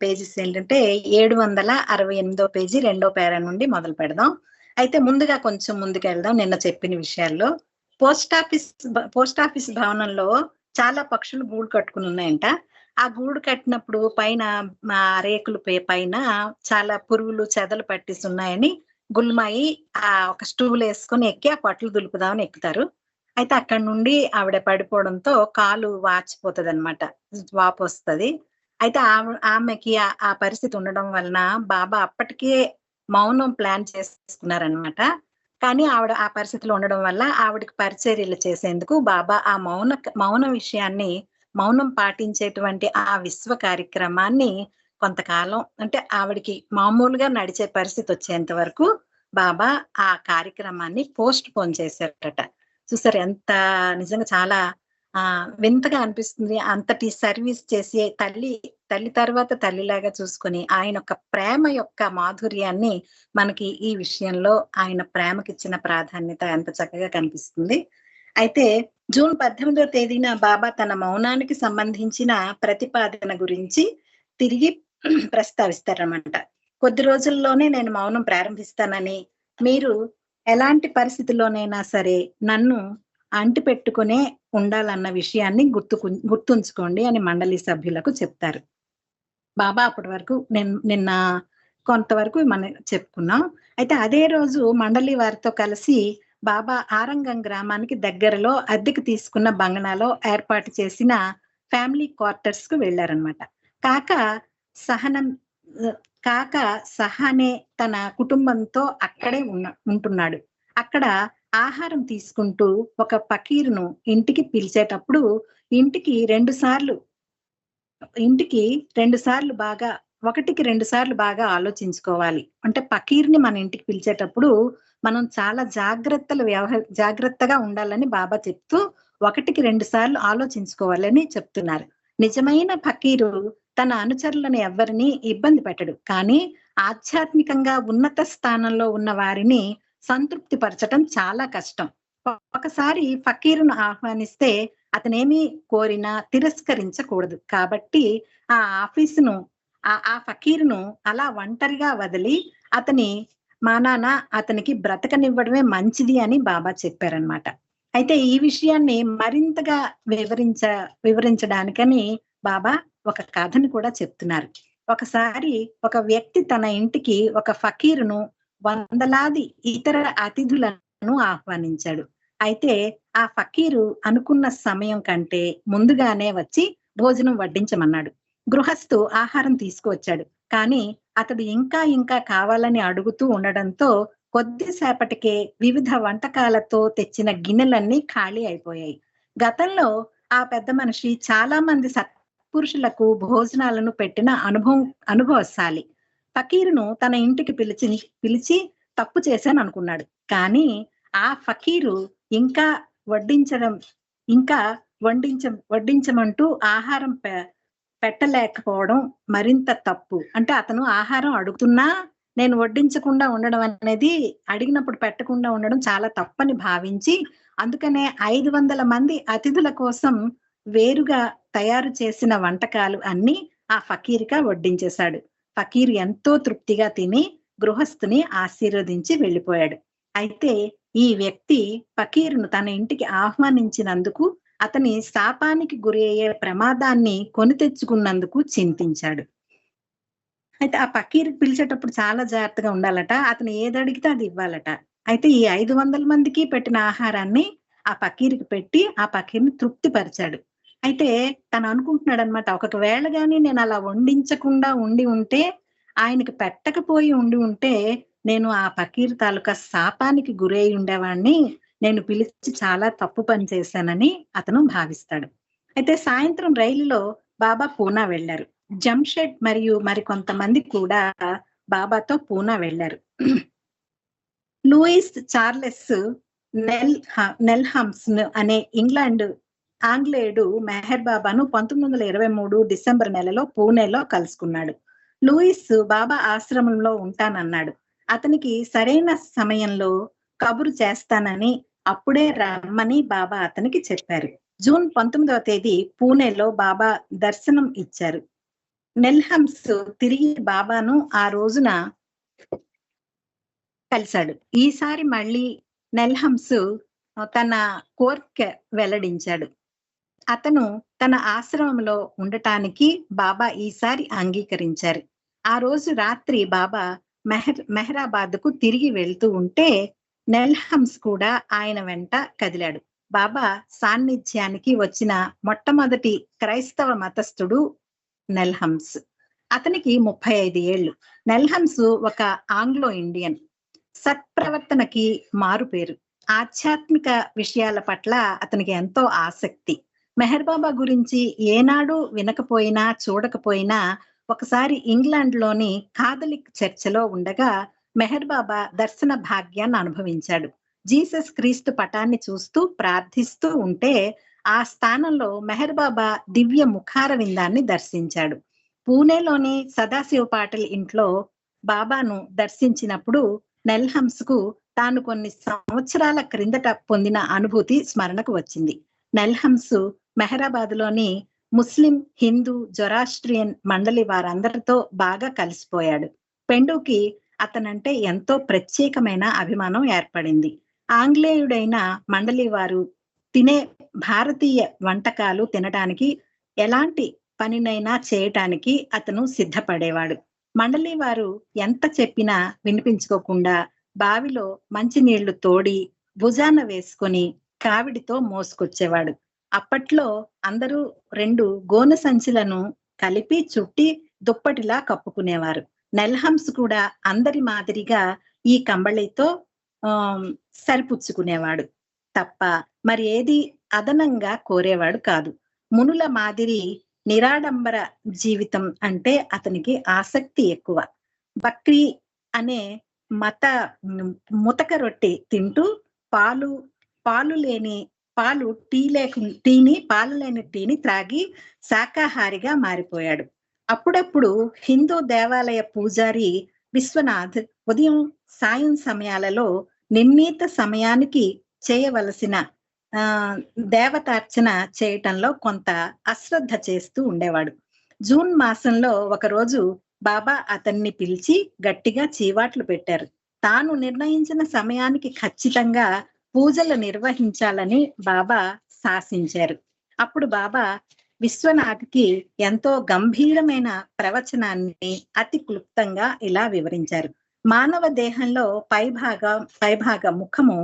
Pages ఏంటంటే 768 page రెండో పేరా నుండి మొదలు పెడదాం. అయితే ముందుగా కొంచెం ముందుకెళ్దాం నిన్న చెప్పిన విషయాల్లో. పోస్టాఫీస్ భవనంలో చాలా పక్షులు గూడు కట్టుకుని ఉన్నాయంట. ఆ గూడు కట్టినప్పుడు పైన రేకుల పైన చాలా పురుగులు, చెదలు పట్టేసి ఉన్నాయని గుల్మాయి ఒక స్టూలేసుకొని ఎక్కి ఆ పట్లు దులుపుదామని ఎక్కుతారు. అయితే అక్కడి నుండి ఆవిడ పడిపోవడంతో కాలు వాచిపోతదనమాట. వాపొస్తది. అయితే ఆమెకి ఆ పరిస్థితి ఉండడం వలన బాబా అప్పటికే మౌనం ప్లాన్ చేసుకున్నారనమాట. కానీ ఆవిడ ఆ పరిస్థితిలో ఉండడం వల్ల ఆవిడకి పరిచర్యలు చేసేందుకు బాబా ఆ మౌన విషయాన్ని మౌనం పాటించేటువంటి ఆ విశ్వ కార్యక్రమాన్ని కొంతకాలం అంటే ఆవిడకి మామూలుగా నడిచే పరిస్థితి వచ్చేంత వరకు బాబా ఆ కార్యక్రమాన్ని పోస్ట్ పోన్ చేశారట. చూసారు ఎంత నిజంగా చాలా వింతగా అనిపిస్తుంది. అంతటి సర్వీస్ చేసి తల్లి తర్వాత తల్లిలాగా చూసుకొని ఆయన యొక్క ప్రేమ యొక్క మాధుర్యాన్ని మనకి ఈ విషయంలో ఆయన ప్రేమకిచ్చిన ప్రాధాన్యత ఎంత చక్కగా కనిపిస్తుంది. అయితే జూన్ 18వ తేదీన బాబా తన మౌనానికి సంబంధించిన ప్రతిపాదన గురించి తిరిగి ప్రస్తావిస్తారన్నమాట. కొద్ది రోజుల్లోనే నేను మౌనం ప్రారంభిస్తానని, మీరు ఎలాంటి పరిస్థితుల్లోనైనా సరే నన్ను అంటిపెట్టుకునే ఉండాలన్న విషయాన్ని గుర్తుంచుకోండి అని మండలి సభ్యులకు చెప్తారు. బాబా అప్పటి వరకు నిన్న కొంతవరకు మనం చెప్పుకున్నాం. అయితే అదే రోజు మండలి వారితో కలిసి బాబా ఆరంగం గ్రామానికి దగ్గరలో అద్దెకు తీసుకున్న బంగళాలో ఏర్పాటు చేసిన ఫ్యామిలీ క్వార్టర్స్ కు వెళ్లారనమాట. కాక సహనే తన కుటుంబంతో అక్కడే ఉంటున్నాడు. అక్కడ ఆహారం తీసుకుంటూ ఒక ఫకీరును ఇంటికి పిలిచేటప్పుడు ఇంటికి రెండు సార్లు బాగా ఆలోచించుకోవాలి. అంటే ఫకీర్‌ని మన ఇంటికి పిలిచేటప్పుడు మనం చాలా జాగ్రత్తగా ఉండాలని బాబా చెప్తూ 1కి 2 సార్లు ఆలోచించుకోవాలని చెప్తున్నారు. నిజమైన ఫకీరు తన అనుచరులను ఎవ్వరిని ఇబ్బంది పెట్టడు. కానీ ఆధ్యాత్మికంగా ఉన్నత స్థానంలో ఉన్న వారిని సంతృప్తి పరచటం చాలా కష్టం. ఒకసారి ఫకీరును ఆహ్వానిస్తే అతనేమి కోరినా తిరస్కరించకూడదు. కాబట్టి ఆ ఫకీరును అలా ఒంటరిగా వదిలి అతని మానాన అతనికి బ్రతకనివ్వడమే మంచిది అని బాబా చెప్పారనమాట. అయితే ఈ విషయాన్ని మరింతగా వివరించడానికని బాబా ఒక కథను కూడా చెప్తున్నారు. ఒకసారి ఒక వ్యక్తి తన ఇంటికి ఒక ఫకీరును వందలాది ఇతర అతిథులను ఆహ్వానించాడు. అయితే ఆ ఫకీరు అనుకున్న సమయం కంటే ముందుగానే వచ్చి భోజనం వడ్డించమన్నాడు. గృహస్థు ఆహారం తీసుకువచ్చాడు. కానీ అతడు ఇంకా కావాలని అడుగుతూ ఉండడంతో కొద్దిసేపటికే వివిధ వంటకాలతో తెచ్చిన గిన్నెలన్నీ ఖాళీ అయిపోయాయి. గతంలో ఆ పెద్ద మనిషి చాలా మంది సత్పురుషులకు భోజనాలను పెట్టిన అనుభవశాలి. ఫకీరును తన ఇంటికి పిలిచి తప్పు చేశాను అనుకున్నాడు. కానీ ఆ ఫకీరు ఇంకా వడ్డించమంటూ ఆహారం పెట్టలేకపోవడం మరింత తప్పు. అంటే అతను ఆహారం అడుగుతున్నా నేను వడ్డించకుండా ఉండడం అనేది, అడిగినప్పుడు పెట్టకుండా ఉండడం చాలా తప్పని భావించి, అందుకనే 500 మంది అతిథుల కోసం వేరుగా తయారు చేసిన వంటకాలు అన్నీ ఆ ఫకీర్‌గా వడ్డించేశాడు. ఫకీర్ ఎంతో తృప్తిగా తిని గృహస్థుని ఆశీర్వదించి వెళ్ళిపోయాడు. అయితే ఈ వ్యక్తి ఫకీరును తన ఇంటికి ఆహ్వానించినందుకు అతని శాపానికి గురి అయ్యే ప్రమాదాన్ని కొని తెచ్చుకున్నందుకు చింతించాడు. అయితే ఆ ఫకీర్‌కి పిలిచేటప్పుడు చాలా జాగ్రత్తగా ఉండాలట. అతను ఏదడిగితే అది ఇవ్వాలట. అయితే ఈ 500 మందికి పెట్టిన ఆహారాన్ని ఆ ఫకీర్‌కి పెట్టి ఆ ఫకీర్‌ని తృప్తిపరిచాడు. అయితే తను అనుకుంటున్నాడనమాట, ఒకవేళ గాని నేను అలా వండించకుండా ఉంటే, ఆయనకి పెట్టకపోయి ఉంటే, నేను ఆ ఫకీర్ తాలూకా శాపానికి గురై ఉండేవాడిని. నేను పిలిచి చాలా తప్పు పని చేశానని అతను భావిస్తాడు. అయితే సాయంత్రం రైలులో బాబా పూనా వెళ్లారు. జంషెడ్ మరియు మరికొంతమంది కూడా బాబాతో పూనా వెళ్లారు. లూయిస్ చార్లెస్ నెల్హమ్స్ అనే ఆంగ్లేయుడు మెహర్ బాబాను 1923 డిసెంబర్ నెలలో పూణేలో కలుసుకున్నాడు. లూయిస్ బాబా ఆశ్రమంలో ఉంటానన్నాడు. అతనికి సరైన సమయంలో కబురు చేస్తానని, అప్పుడే రమ్మని బాబా అతనికి చెప్పారు. జూన్ 19వ తేదీ పూణేలో బాబా దర్శనం ఇచ్చారు. నెల్హమ్స్ తిరిగి బాబాను ఆ రోజున కలిశాడు. ఈసారి మళ్ళీ నెల్హమ్స్ తన కోరిక వెల్లడించాడు. అతను తన ఆశ్రమంలో ఉండటానికి బాబా ఈసారి అంగీకరించారు. ఆ రోజు రాత్రి బాబా మెహరాబాద్‌కు తిరిగి వెళ్తూ ఉంటే, నెల్హమ్స్ కూడా ఆయన వెంట కదిలాడు. బాబా సాన్నిధ్యానికి వచ్చిన మొట్టమొదటి క్రైస్తవ మతస్థుడు నెల్హమ్స్. అతనికి 35 ఏళ్ళు. నెల్హమ్స్ ఒక ఆంగ్లో ఇండియన్. సత్ప్రవర్తనకి మారుపేరు. ఆధ్యాత్మిక విషయాల పట్ల అతనికి ఎంతో ఆసక్తి. మెహర్ బాబా గురించి ఏనాడు వినకపోయినా, చూడకపోయినా ఒకసారి ఇంగ్లాండ్‌లోని కాథలిక్ చర్చిలో ఉండగా మెహర్ బాబా దర్శన భాగ్యాన్ని అనుభవించాడు. జీసస్ క్రీస్తు పటాన్ని చూస్తూ ప్రార్థిస్తూ ఉంటే ఆ స్థానంలో మెహర్ బాబా దివ్య ముఖార విందాన్ని దర్శించాడు. పూణేలోని సదాశివ పాటిల్ ఇంట్లో బాబాను దర్శించినప్పుడు నెల్హమ్స్‌కు తాను కొన్ని సంవత్సరాల క్రిందట పొందిన అనుభూతి స్మరణకు వచ్చింది. నెల్హమ్స్ మెహరాబాద్‌లోని ముస్లిం, హిందూ, జొరాస్ట్రియన్ మండలి వారందరితో బాగా కలిసిపోయాడు. పెండుకి అతనంటే ఎంతో ప్రత్యేకమైన అభిమానం ఏర్పడింది. ఆంగ్లేయుడైన మండలి వారు తినే భారతీయ వంటకాలు తినటానికి, ఎలాంటి పనినైనా చేయటానికి అతను సిద్ధపడేవాడు. మండలి వారు ఎంత చెప్పినా వినిపించుకోకుండా బావిలో మంచినీళ్లు తోడి భుజాన వేసుకొని కావిడితో మోసుకొచ్చేవాడు. అప్పట్లో అందరూ 2 గోనె సంచులను కలిపి చుట్టి దుప్పటిలా కప్పుకునేవారు. నెల్హమ్స్ కూడా అందరి మాదిరిగా ఈ కంబళితో సరిపుచ్చుకునేవాడు తప్ప మరి ఏది అదనంగా కోరేవాడు కాదు. మునుల మాదిరి నిరాడంబర జీవితం అంటే అతనికి ఆసక్తి ఎక్కువ. బక్రీ అనే మత ముతక రొట్టె తింటూ పాలు పాలు లేని పాలు టీ టీని పాలు లేని టీని త్రాగి శాకాహారిగా మారిపోయాడు. అప్పుడప్పుడు హిందూ దేవాలయ పూజారి విశ్వనాథ్ ఉదయం, సాయం సమయాలలో నిర్ణీత సమయానికి చేయవలసిన దేవతార్చన చేయటంలో కొంత అశ్రద్ధ చేస్తూ ఉండేవాడు. జూన్ మాసంలో ఒకరోజు బాబా అతన్ని పిలిచి గట్టిగా చీవాట్లు పెట్టారు. తాను నిర్ణయించిన సమయానికి ఖచ్చితంగా పూజలు నిర్వహించాలని బాబా శాసించారు. అప్పుడు బాబా విశ్వనాథ్‌కి ఎంతో గంభీరమైన ప్రవచనాన్ని అతి క్లుప్తంగా ఇలా వివరించారు. మానవ దేహంలో పైభాగ ముఖము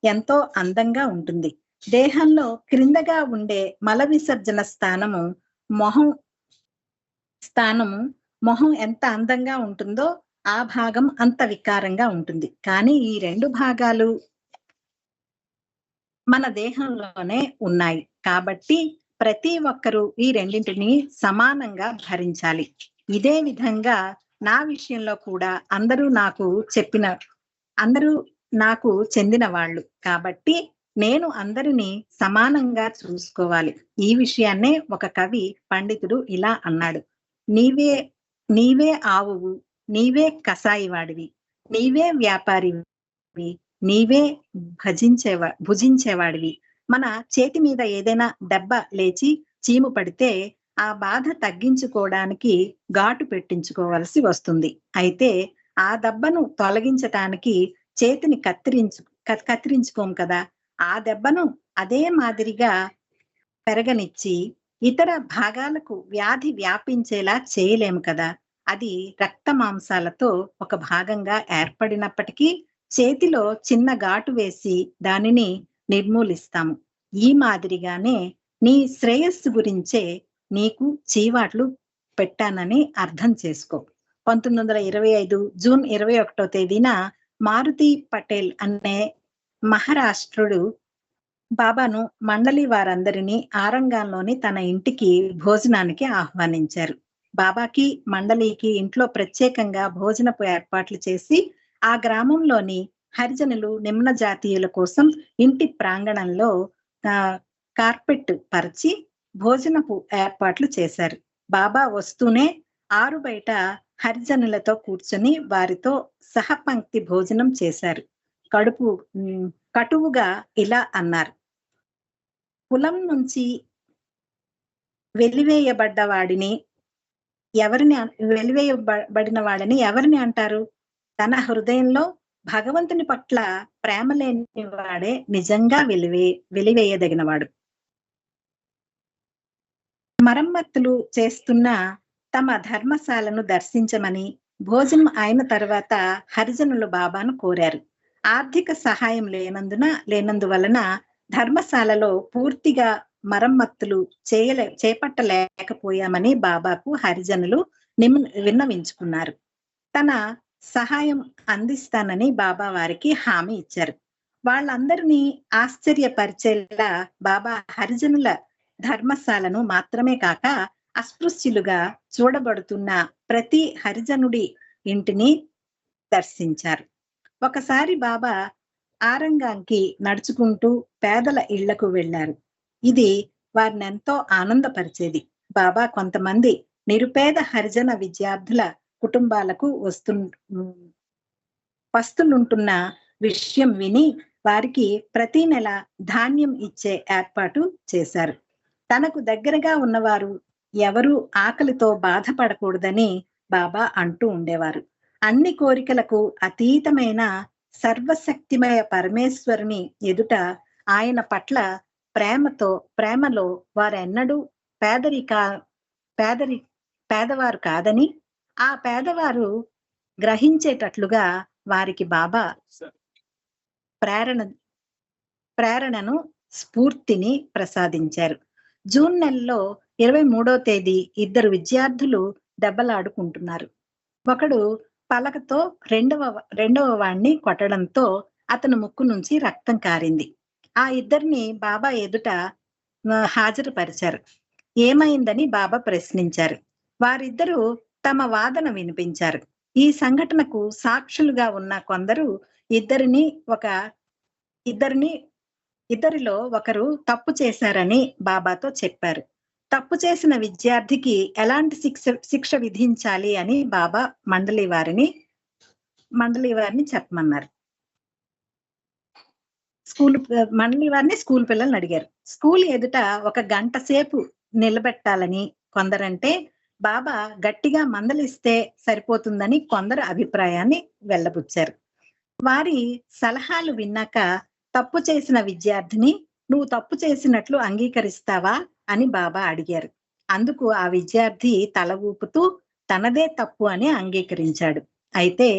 ఎంతో అందంగా ఉంటుంది. దేహంలో క్రిందగా ఉండే మల విసర్జన మొహం స్థానము మొహం ఎంత అందంగా ఉంటుందో ఆ భాగం అంత వికారంగా ఉంటుంది. కానీ ఈ 2 భాగాలు మన దేహంలోనే ఉన్నాయి. కాబట్టి ప్రతి ఒక్కరూ ఈ రెండింటిని సమానంగా భరించాలి. ఇదే విధంగా నా విషయంలో కూడా అందరూ నాకు చెందిన వాళ్ళు. కాబట్టి నేను అందరినీ సమానంగా చూసుకోవాలి. ఈ విషయాన్నే ఒక కవి పండితుడు ఇలా అన్నాడు. నీవే నీవే ఆవువు, నీవే కసాయివాడివి, నీవే వ్యాపారివి, నీవే భుజించేవాడివి. మన చేతి మీద ఏదైనా దెబ్బ లేచి చీము పడితే ఆ బాధ తగ్గించుకోవడానికి ఘాటు పెట్టించుకోవలసి వస్తుంది. అయితే ఆ దెబ్బను తొలగించటానికి చేతిని కత్తిరించుకోము కదా! ఆ దెబ్బను అదే మాదిరిగా పెరగనిచ్చి ఇతర భాగాలకు వ్యాధి వ్యాపించేలా చేయలేము కదా! అది రక్త మాంసాలతో ఒక భాగంగా ఏర్పడినప్పటికీ చేతిలో చిన్న ఘాటు వేసి దానిని నిర్మూలిస్తాము. ఈ మాదిరిగానే నీ శ్రేయస్సు గురించే నీకు చీవాట్లు పెట్టానని అర్థం చేసుకో. 1925 జూన్ 21 తేదీన మారుతి పటేల్ అనే మహారాష్ట్రుడు బాబాను మండలి వారందరినీ ఆరంగాల్లోని తన ఇంటికి భోజనానికి ఆహ్వానించారు. బాబాకి, మండలికి ఇంట్లో ప్రత్యేకంగా భోజనపు ఏర్పాట్లు చేసి ఆ గ్రామంలోని హరిజనులు, నిమ్న జాతీయుల కోసం ఇంటి ప్రాంగణంలో కార్పెట్ పరిచి భోజనపు ఏర్పాట్లు చేశారు. బాబా వస్తూనే ఆరుబయట హరిజనులతో కూర్చొని వారితో సహపంక్తి భోజనం చేశారు. కటువుగా ఇలా అన్నారు. కులం నుంచి వెలివేయబడ్డ వాడిని, ఎవరిని వెలివేయబడిన వాళ్ళని ఎవరిని అంటారు? తన హృదయంలో భగవంతుని పట్ల ప్రేమ లేని వాడే నిజంగా వెలివేయదగినవాడు. మరమ్మతులు చేస్తున్న తమ ధర్మశాలను దర్శించమని భోజనం అయిన తర్వాత హరిజనులు బాబాను కోరారు. ఆర్థిక సహాయం లేనందువలన ధర్మశాలలో పూర్తిగా మరమ్మతులు చేపట్టలేకపోయామని బాబాకు హరిజనులు విన్నవించుకున్నారు. తన సహాయం అందిస్తానని బాబా వారికి హామీ ఇచ్చారు. వాళ్ళందరినీ ఆశ్చర్యపరిచేలా బాబా హరిజనుల ధర్మశాలను మాత్రమే కాక అస్పృశ్యులుగా చూడబడుతున్న ప్రతి హరిజనుడి ఇంటిని దర్శించారు. ఒకసారి బాబా ఆరంగానికి నడుచుకుంటూ పేదల ఇళ్లకు వెళ్లారు. ఇది వారినెంతో ఆనందపరిచేది. బాబా కొంతమంది నిరుపేద హరిజన విద్యార్థుల కుటుంబాలకు పస్తులుంటున్న విషయం విని వారికి ప్రతి నెల ధాన్యం ఇచ్చే ఏర్పాటు చేశారు. తనకు దగ్గరగా ఉన్నవారు ఎవరూ ఆకలితో బాధపడకూడదని బాబా అంటూ ఉండేవారు. అన్ని కోరికలకు అతీతమైన సర్వశక్తిమయ పరమేశ్వరుని ఎదుట ఆయన పట్ల ప్రేమలో వారెన్నడూ పేదవారు కాదని, ఆ పేదవారు గ్రహించేటట్లుగా వారికి బాబా ప్రేరణను స్ఫూర్తిని ప్రసాదించారు. జూన్ నెలలో 23వ తేదీ ఇద్దరు విద్యార్థులు దెబ్బలాడుకుంటున్నారు. ఒకడు పలకతో రెండవ వాణ్ణి కొట్టడంతో అతని ముక్కు నుంచి రక్తం కారింది. ఆ ఇద్దరిని బాబా ఎదుట హాజరుపరిచారు. ఏమైందని బాబా ప్రశ్నించారు. వారిద్దరూ తమ వాదన వినిపించారు. ఈ సంఘటనకు సాక్షులుగా ఉన్న కొందరు ఇద్దరిలో ఒకరు తప్పు చేశారని బాబాతో చెప్పారు. తప్పు చేసిన విద్యార్థికి ఎలాంటి శిక్ష విధించాలి అని బాబా మండలి వారిని చెప్పమన్నారు. మండలి వారిని స్కూల్ పిల్లల్ని అడిగారు. స్కూల్ ఎదుట 1 గంట సేపు నిలబెట్టాలని కొందరంటే, బాబా గట్టిగా మందలిస్తే సరిపోతుందని కొందరు అభిప్రాయాన్ని వెల్లబుచ్చారు. వారి సలహాలు విన్నాక తప్పు చేసిన విద్యార్థిని, నువ్వు తప్పు చేసినట్లు అంగీకరిస్తావా అని బాబా అడిగారు. అందుకు ఆ విద్యార్థి తల ఊపుతూ తనదే తప్పు అని అంగీకరించాడు. అయితే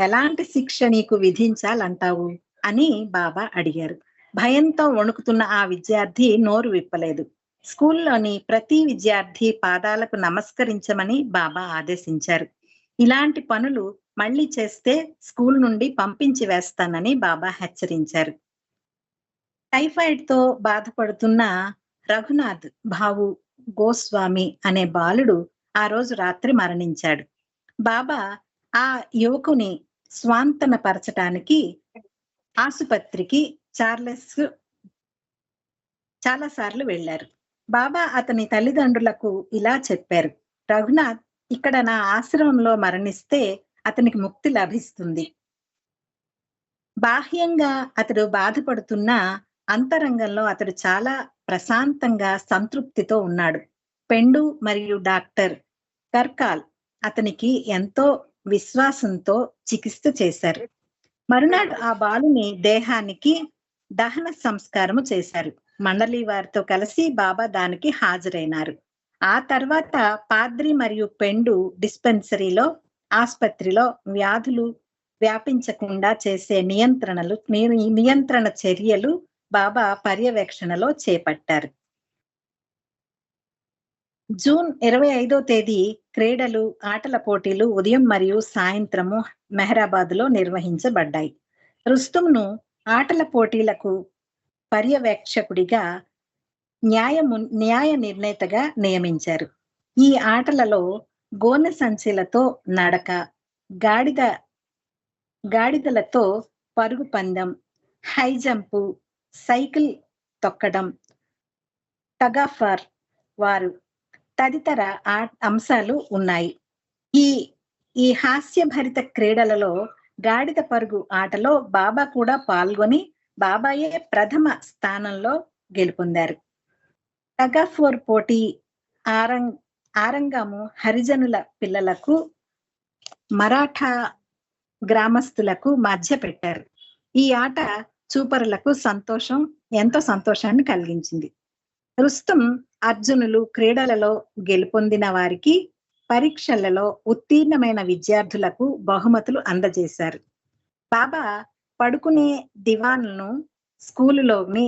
ఎలాంటి శిక్ష నీకు విధించాలంటావు అని బాబా అడిగారు. భయంతో వణుకుతున్న ఆ విద్యార్థి నోరు విప్పలేదు. స్కూల్లోని ప్రతి విద్యార్థి పాదాలకు నమస్కరించమని బాబా ఆదేశించారు. ఇలాంటి పనులు మళ్ళీ చేస్తే స్కూల్ నుండి పంపించి వేస్తానని బాబా హెచ్చరించారు. టైఫాయిడ్ తో బాధపడుతున్న రఘునాథ్ భావు గోస్వామి అనే బాలుడు ఆ రోజు రాత్రి మరణించాడు. బాబా ఆ యువకుని స్వాంతన పరచటానికి ఆసుపత్రికి చాలా సార్లు వెళ్లారు. బాబా అతని తల్లిదండ్రులకు ఇలా చెప్పారు. రఘునాథ్ ఇక్కడ నా ఆశ్రమంలో మరణిస్తే అతనికి ముక్తి లభిస్తుంది. బాహ్యంగా అతడు బాధపడుతున్న అంతరంగంలో అతడు చాలా ప్రశాంతంగా సంతృప్తితో ఉన్నాడు. పెండు మరియు డాక్టర్ కర్కాల్ అతనికి ఎంతో విశ్వాసంతో చికిత్స చేశారు. మరునాడు ఆ బాలుని దేహానికి దహన సంస్కారము చేశారు. మండలి వారితో కలిసి బాబా దానికి హాజరైనారు. ఆ తర్వాత పాద్రి మరియు పెండు ఆసుపత్రిలో వ్యాధులు వ్యాపించకుండా చేసే నియంత్రణ చర్యలు బాబా పర్యవేక్షణలో చేపట్టారు. జూన్ 25వ తేదీ క్రీడలు, ఆటల పోటీలు ఉదయం మరియు సాయంత్రము మెహరాబాద్ లో నిర్వహించబడ్డాయి. రుస్తుమ్ను ఆటల పోటీలకు పర్యవేక్షకుడిగా న్యాయ నిర్ణేతగా నియమించారు. ఈ ఆటలలో గోనె సంచులతో నడక, గాడిదలతో పరుగు పందెం, హై జంపు, సైకిల్ తొక్కడం, టగాఫర్ వారు తదితర అంశాలు ఉన్నాయి. ఈ హాస్యభరిత క్రీడలలో గాడిద పరుగు ఆటలో బాబా కూడా పాల్గొని బాబాయే ప్రథమ స్థానంలో గెలుపొందారు. టగాఫోర్ పోటీ ఆరంగము హరిజనుల పిల్లలకు మరాఠా గ్రామస్తులకు మధ్య పెట్టారు. ఈ ఆట చూపరులకు ఎంతో సంతోషాన్ని కలిగించింది. రుస్తుం, అర్జునులు క్రీడలలో గెలుపొందిన వారికి పరీక్షలలో ఉత్తీర్ణమైన విద్యార్థులకు బహుమతులు అందజేశారు. బాబా పడుకునే దివాన్లను స్కూలులోని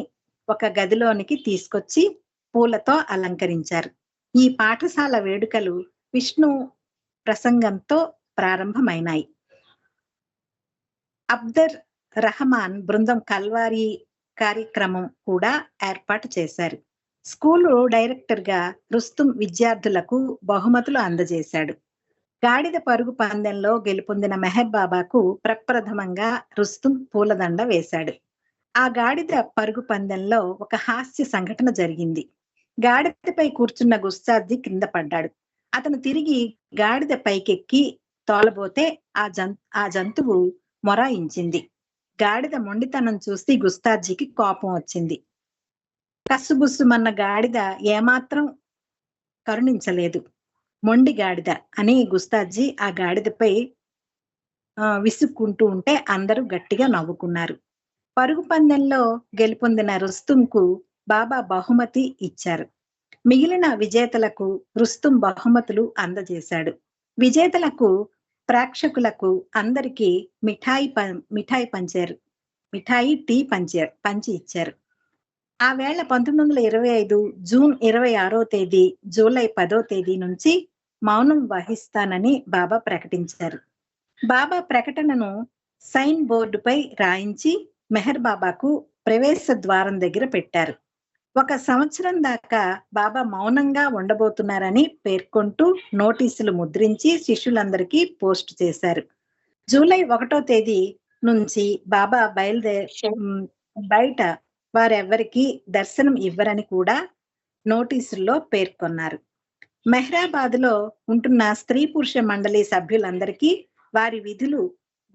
ఒక గదిలోనికి తీసుకొచ్చి పూలతో అలంకరించారు. ఈ పాఠశాల వేడుకలు విష్ణు ప్రసంగంతో ప్రారంభమైనాయి. అబ్దర్ రహమాన్ బృందం కల్వారీ కార్యక్రమం కూడా ఏర్పాటు చేశారు. స్కూలు డైరెక్టర్ గా రుస్తుం విద్యార్థులకు బహుమతులు అందజేశాడు. గాడిద పరుగు పందెంలో గెలుపొందిన మెహర్ బాబాకు ప్రప్రథమంగా రుస్తుం పూలదండ వేశాడు. ఆ గాడిద పరుగు పందెంలో ఒక హాస్య సంఘటన జరిగింది. గాడిదపై కూర్చున్న గుస్తాద్జీ కింద పడ్డాడు. అతను తిరిగి గాడిద పైకెక్కి తోలబోతే ఆ జంతువు మొరాయించింది. గాడిద మొండితనం చూసి గుస్తాద్జీకి కోపం వచ్చింది. కస్సుబుస్సుమన్న గాడిద ఏమాత్రం కరుణించలేదు. మొండి గాడిద అని గుస్తాద్జీ ఆ గాడిదపై విసుక్కుంటూ ఉంటే అందరూ గట్టిగా నవ్వుకున్నారు. పరుగు పందెంలో గెలుపొందిన రుస్తుంకు బాబా బహుమతి ఇచ్చారు. మిగిలిన విజేతలకు రుస్తుం బహుమతులు అందజేశాడు. విజేతలకు, ప్రేక్షకులకు అందరికీ మిఠాయి టీ పంచి ఇచ్చారు. ఆ వేళ 1925 జూన్ 26వ తేదీ, జూలై 10వ తేదీ నుంచి మౌనం వహిస్తానని బాబా ప్రకటించారు. బాబా ప్రకటనను సైన్ బోర్డుపై రాయించి మెహర్ బాబాకు ప్రవేశ ద్వారం దగ్గర పెట్టారు. 1 సంవత్సరం దాకా బాబా మౌనంగా ఉండబోతున్నారని పేర్కొంటూ నోటీసులు ముద్రించి శిష్యులందరికీ పోస్ట్ చేశారు. జూలై 1వ తేదీ నుంచి బాబా బయట వారెవ్వరికీ దర్శనం ఇవ్వరని కూడా నోటీసుల్లో పేర్కొన్నారు. మెహ్రాబాద్ లో ఉంటున్న స్త్రీ పురుష మండలి సభ్యులందరికీ వారి విధులు,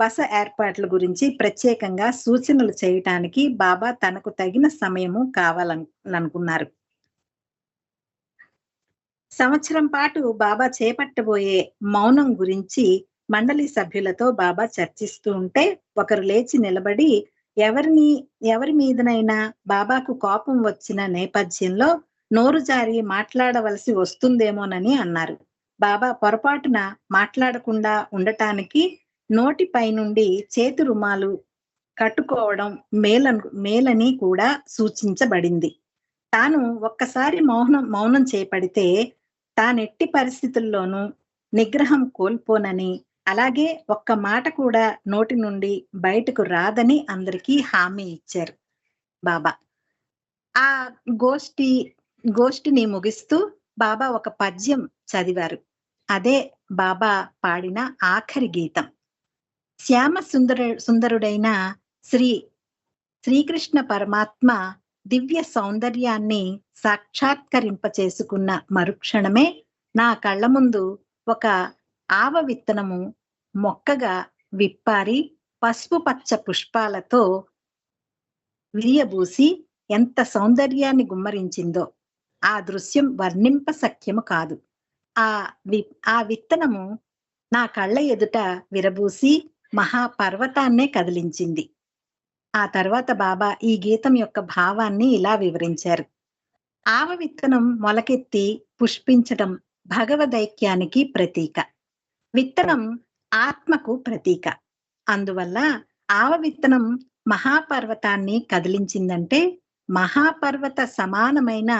బస ఏర్పాట్ల గురించి ప్రత్యేకంగా సూచనలు చేయటానికి బాబా తనకు తగిన సమయము కావాలనుకున్నారు. సంవత్సరం పాటు బాబా చేపట్టబోయే మౌనం గురించి మండలి సభ్యులతో బాబా చర్చిస్తూ ఉంటే ఒకరు లేచి నిలబడి ఎవరి మీదనైనా బాబాకు కోపం వచ్చిన నేపథ్యంలో నోరు జారి మాట్లాడవలసి వస్తుందేమోనని అన్నారు. బాబా పొరపాటున మాట్లాడకుండా ఉండటానికి నోటిపై నుండి చేతి రుమాలు కట్టుకోవడం మేలని కూడా సూచించబడింది. తాను ఒక్కసారి మౌనం చేపడితే తానెట్టి పరిస్థితుల్లోనూ నిగ్రహం కోల్పోనని, అలాగే ఒక్క మాట కూడా నోటి నుండి బయటకు రాదని అందరికీ హామీ ఇచ్చారు బాబా. ఆ గోష్ఠిని ముగిస్తూ బాబా ఒక పద్యం చదివారు. అదే బాబా పాడిన ఆఖరి గీతం. శ్యామ సుందరుడైన శ్రీకృష్ణ పరమాత్మ దివ్య సౌందర్యాన్ని సాక్షాత్కరింప చేసుకున్న మరుక్షణమే నా కళ్ళ ముందు ఒక ఆవ విత్తనము మొక్కగా విప్పారి పసుపు పచ్చ పుష్పాలతో విరియబూసి ఎంత సౌందర్యాన్ని గుమ్మరించిందో ఆ దృశ్యం వర్ణింప సఖ్యము కాదు. ఆ విత్తనము నా కళ్ళ ఎదుట విరబూసి మహాపర్వతాన్నే కదిలించింది. ఆ తర్వాత బాబా ఈ గీతం యొక్క భావాన్ని ఇలా వివరించారు. ఆవ విత్తనం మొలకెత్తి పుష్పించటం భగవదైక్యానికి ప్రతీక. విత్తనం ఆత్మకు ప్రతీక. అందువల్ల ఆవ విత్తనం మహాపర్వతాన్ని కదిలించిందంటే మహాపర్వత సమానమైన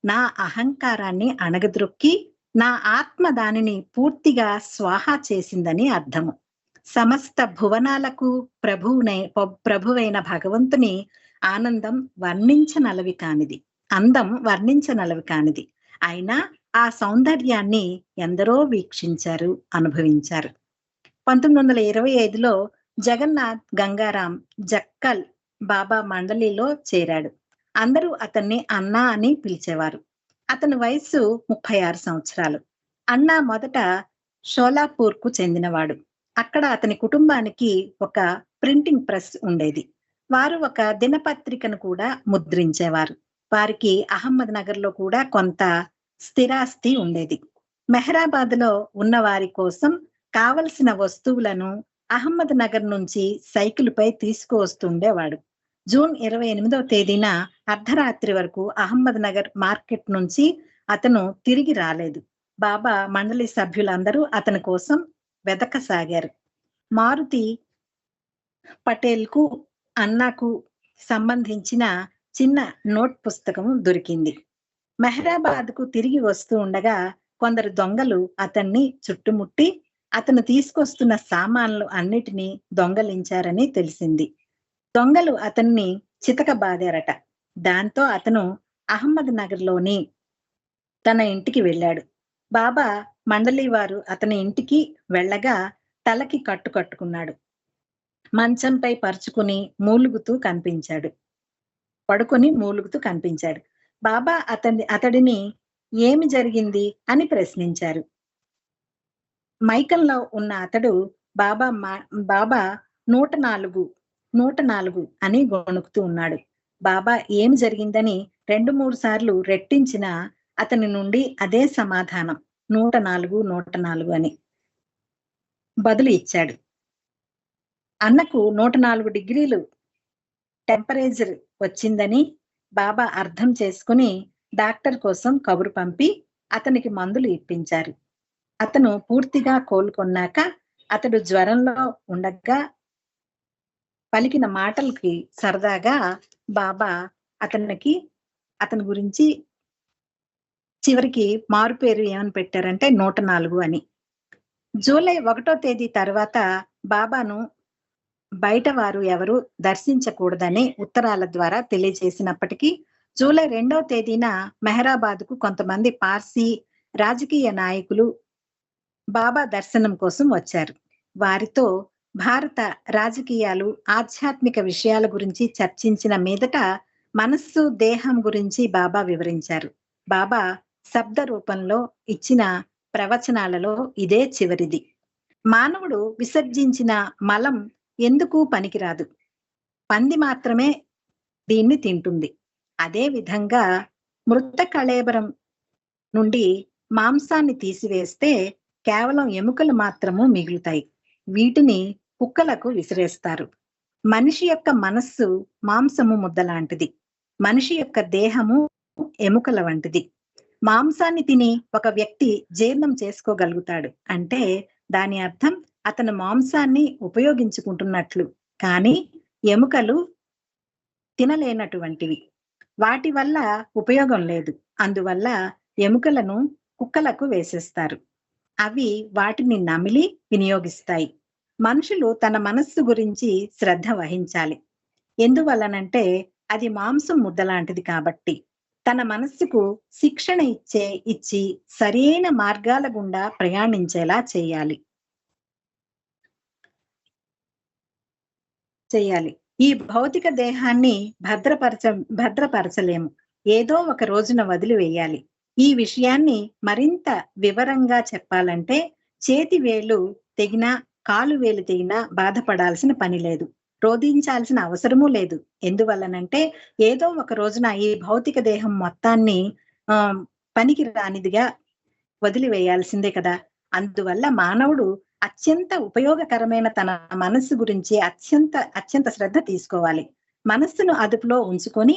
నా అహంకారాన్ని అణగద్రొక్కి నా ఆత్మ దానిని పూర్తిగా స్వాహా చేసిందని అర్థము. సమస్త భువనాలకు ప్రభువైన భగవంతుని అందం వర్ణించనలవి కానిది. అయినా ఆ సౌందర్యాన్ని ఎందరో వీక్షించారు, అనుభవించారు. 1925లో జగన్నాథ్ గంగారాం జక్కల్ బాబా మండలిలో చేరాడు. అందరూ అతన్ని అన్నా అని పిలిచేవారు. అతని వయస్సు 36 సంవత్సరాలు. అన్నా మొదట షోలాపూర్ కు చెందినవాడు. అక్కడ అతని కుటుంబానికి ఒక ప్రింటింగ్ ప్రెస్ ఉండేది. వారు ఒక దినపత్రికను కూడా ముద్రించేవారు. వారికి అహ్మద్ నగర్ లో కూడా కొంత స్థిరాస్తి ఉండేది. మెహరాబాద్ లో ఉన్న వారి కోసం కావలసిన వస్తువులను అహ్మద్ నగర్ నుంచి సైకిలుపై తీసుకువస్తుండేవాడు. జూన్ 28వ తేదీన అర్ధరాత్రి వరకు అహ్మద్ నగర్ మార్కెట్ నుంచి అతను తిరిగి రాలేదు. బాబా మండలి సభ్యులందరూ అతని కోసం వెతకసాగారు. మారుతి పటేల్ కు అన్నాకు సంబంధించిన చిన్న నోట్ పుస్తకం దొరికింది. మెహరాబాద్ కు తిరిగి వస్తూ ఉండగా కొందరు దొంగలు అతన్ని చుట్టుముట్టి అతను తీసుకొస్తున్న సామాన్లు అన్నిటినీ దొంగలించారని తెలిసింది. దొంగలు అతన్ని చితకబాదారట. దాంతో అతను అహ్మద్ నగర్ లోని తన ఇంటికి వెళ్ళాడు. బాబా మండలి వారు అతని ఇంటికి వెళ్ళగా తలకి కట్టు కట్టుకున్నాడు. మంచంపై పరుచుకుని పడుకొని మూలుగుతూ కనిపించాడు. బాబా అతడిని ఏమి జరిగింది అని ప్రశ్నించారు. మైకంలో ఉన్న అతడు బాబా 104 అని గొణుకుతూ ఉన్నాడు. బాబా ఏమి జరిగిందని 2-3 సార్లు రెట్టించిన అతని నుండి అదే సమాధానం 104 అని బదులు ఇచ్చాడు. అన్నకు 104 డిగ్రీలు టెంపరేచర్ వచ్చిందని బాబా అర్థం చేసుకుని డాక్టర్ కోసం కబురు పంపి అతనికి మందులు ఇప్పించారు. అతను పూర్తిగా కోలుకొన్నాక అతడు జ్వరంలో ఉండగా పలికిన మాటలకి సరదాగా బాబా అతని గురించి చివరికి మారు పేరు ఏమని పెట్టారంటే 104 అని. జూలై 1వ తేదీ తర్వాత బాబాను బయట వారు ఎవరు దర్శించకూడదని ఉత్తరాల ద్వారా తెలియజేసినప్పటికీ జూలై 2వ తేదీన మెహరాబాద్ కు కొంతమంది పార్సీ రాజకీయ నాయకులు బాబా దర్శనం కోసం వచ్చారు. వారితో భారత రాజకీయాలు, ఆధ్యాత్మిక విషయాల గురించి చర్చించిన మీదట మనస్సు, దేహం గురించి బాబా వివరించారు. బాబా శబ్ద రూపంలో ఇచ్చిన ప్రవచనాలలో ఇదే చివరిది. మానవుడు విసర్జించిన మలం ఎందుకు పనికిరాదు, పంది మాత్రమే దీన్ని తింటుంది. అదే విధంగా మృత కళేబరం నుండి మాంసాన్ని తీసివేస్తే కేవలం ఎముకలు మాత్రము మిగులుతాయి. వీటిని కుక్కలకు విసిరేస్తారు. మనిషి యొక్క మనస్సు మాంసము ముద్ద లాంటిది. మనిషి యొక్క దేహము ఎముకల వంటిది. మాంసాన్ని తిని ఒక వ్యక్తి జీర్ణం చేసుకోగలుగుతాడు అంటే దాని అర్థం అతను మాంసాన్ని ఉపయోగించుకుంటున్నట్లు. కానీ ఎముకలు తినలేనటువంటివి. వాటి వల్ల ఉపయోగం లేదు. అందువల్ల ఎముకలను కుక్కలకు వేసేస్తారు. అవి వాటిని నమిలి వినియోగిస్తాయి. మనుషులు తన మనస్సు గురించి శ్రద్ధ వహించాలి. ఎందువల్లనంటే అది మాంసం ముద్దలాంటిది కాబట్టి. తన మనస్సుకు శిక్షణ ఇచ్చి సరైన మార్గాల గుండా ప్రయాణించేలా చేయాలి. ఈ భౌతిక దేహాన్ని భద్రపరచలేము. ఏదో ఒక రోజున వదిలివేయాలి. ఈ విషయాన్ని మరింత వివరంగా చెప్పాలంటే చేతి వేలు తెగినా, కాలు వేలు తెగినా బాధపడాల్సిన పని లేదు, రోధించాల్సిన అవసరమూ లేదు. ఎందువల్లనంటే ఏదో ఒక రోజున ఈ భౌతిక దేహం మొత్తాన్ని పనికి రానిదిగా వదిలివేయాల్సిందే కదా. అందువల్ల మానవుడు అత్యంత ఉపయోగకరమైన తన మనస్సు గురించి అత్యంత శ్రద్ధ తీసుకోవాలి. మనస్సును అదుపులో ఉంచుకొని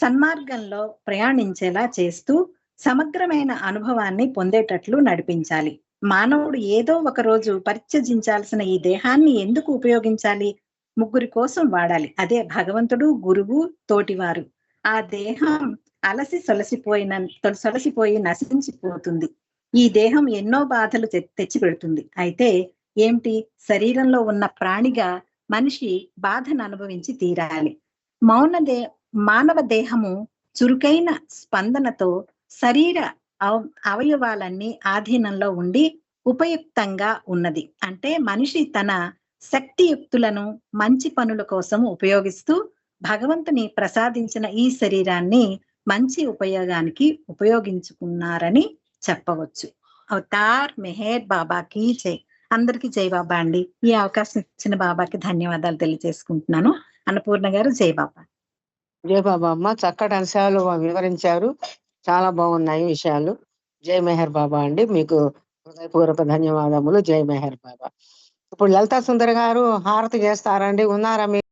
సన్మార్గంలో ప్రయాణించేలా చేస్తూ సమగ్రమైన అనుభవాన్ని పొందేటట్లు నడిపించాలి. మానవుడు ఏదో ఒక రోజు పరిత్యజించాల్సిన ఈ దేహాన్ని ఎందుకు ఉపయోగించాలి? 3 కోసం వాడాలి. అదే భగవంతుడు, గురువు, తోటివారు. ఆ దేహం అలసి సొలసిపోయి నశించిపోతుంది. ఈ దేహం ఎన్నో బాధలు తెచ్చి పెడుతుంది. అయితే ఏమిటి? శరీరంలో ఉన్న ప్రాణిగా మనిషి బాధను అనుభవించి తీరాలి. మానవ దేహము చురుకైన స్పందనతో శరీర అవయవాలన్నీ ఆధీనంలో ఉండి ఉపయుక్తంగా ఉన్నది. అంటే మనిషి తన శక్తియుక్తులను మంచి పనుల కోసం ఉపయోగిస్తూ భగవంతుని ప్రసాదించిన ఈ శరీరాన్ని మంచి ఉపయోగానికి ఉపయోగించుకున్నారని చెప్పవచ్చు. అవతార్ మెహర్ బాబాకి జై. అందరికీ జై బాబా అండి. ఈ అవకాశం ఇచ్చిన బాబాకి ధన్యవాదాలు తెలియజేసుకుంటున్నాను. అన్నపూర్ణ గారు జై బాబా. జై బాబా అమ్మ, చక్కటి అంశాలు వివరించారు. చాలా బాగున్నాయి విషయాలు. జై మెహర్ బాబా అండి. మీకు హృదయపూర్వక ధన్యవాదములు. జై మెహర్ బాబా. ఇప్పుడు లలితా సుందరి గారు హారతి చేస్తారండి. ఉన్నారా మీరు?